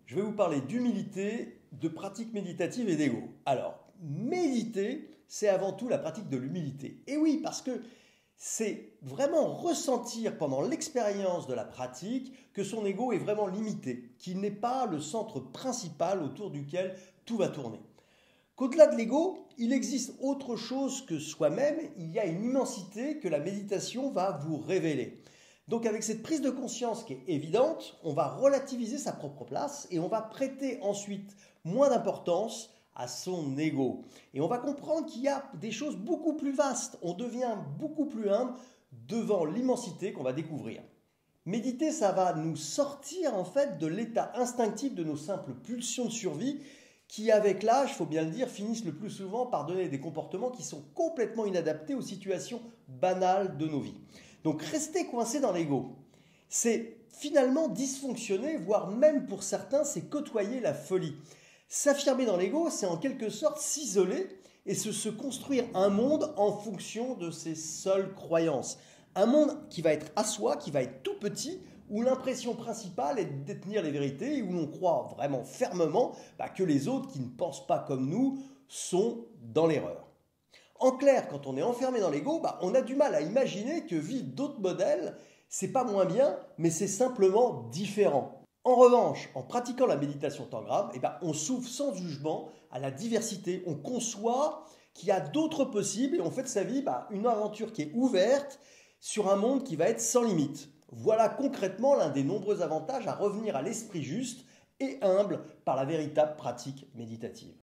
Je vais vous parler d'humilité, de pratique méditative et d'ego. Alors, méditer, c'est avant tout la pratique de l'humilité. Et oui, parce que c'est vraiment ressentir pendant l'expérience de la pratique que son ego est vraiment limité, qu'il n'est pas le centre principal autour duquel tout va tourner. Qu'au-delà de l'ego, il existe autre chose que soi-même, il y a une immensité que la méditation va vous révéler. Donc avec cette prise de conscience qui est évidente, on va relativiser sa propre place et on va prêter ensuite moins d'importance à son ego. Et on va comprendre qu'il y a des choses beaucoup plus vastes, on devient beaucoup plus humble devant l'immensité qu'on va découvrir. Méditer, ça va nous sortir en fait de l'état instinctif de nos simples pulsions de survie qui, avec l'âge, il faut bien le dire, finissent le plus souvent par donner des comportements qui sont complètement inadaptés aux situations banales de nos vies. Donc rester coincé dans l'ego, c'est finalement dysfonctionner, voire même pour certains, c'est côtoyer la folie. S'affirmer dans l'ego, c'est en quelque sorte s'isoler et se construire un monde en fonction de ses seules croyances. Un monde qui va être à soi, qui va être tout petit, où l'impression principale est de détenir les vérités et où l'on croit vraiment fermement que les autres qui ne pensent pas comme nous sont dans l'erreur. En clair, quand on est enfermé dans l'ego, on a du mal à imaginer que vivre d'autres modèles, c'est pas moins bien, mais c'est simplement différent. En revanche, en pratiquant la méditation tangram, on s'ouvre sans jugement à la diversité. On conçoit qu'il y a d'autres possibles et on fait de sa vie une aventure qui est ouverte sur un monde qui va être sans limite. Voilà concrètement l'un des nombreux avantages à revenir à l'esprit juste et humble par la véritable pratique méditative.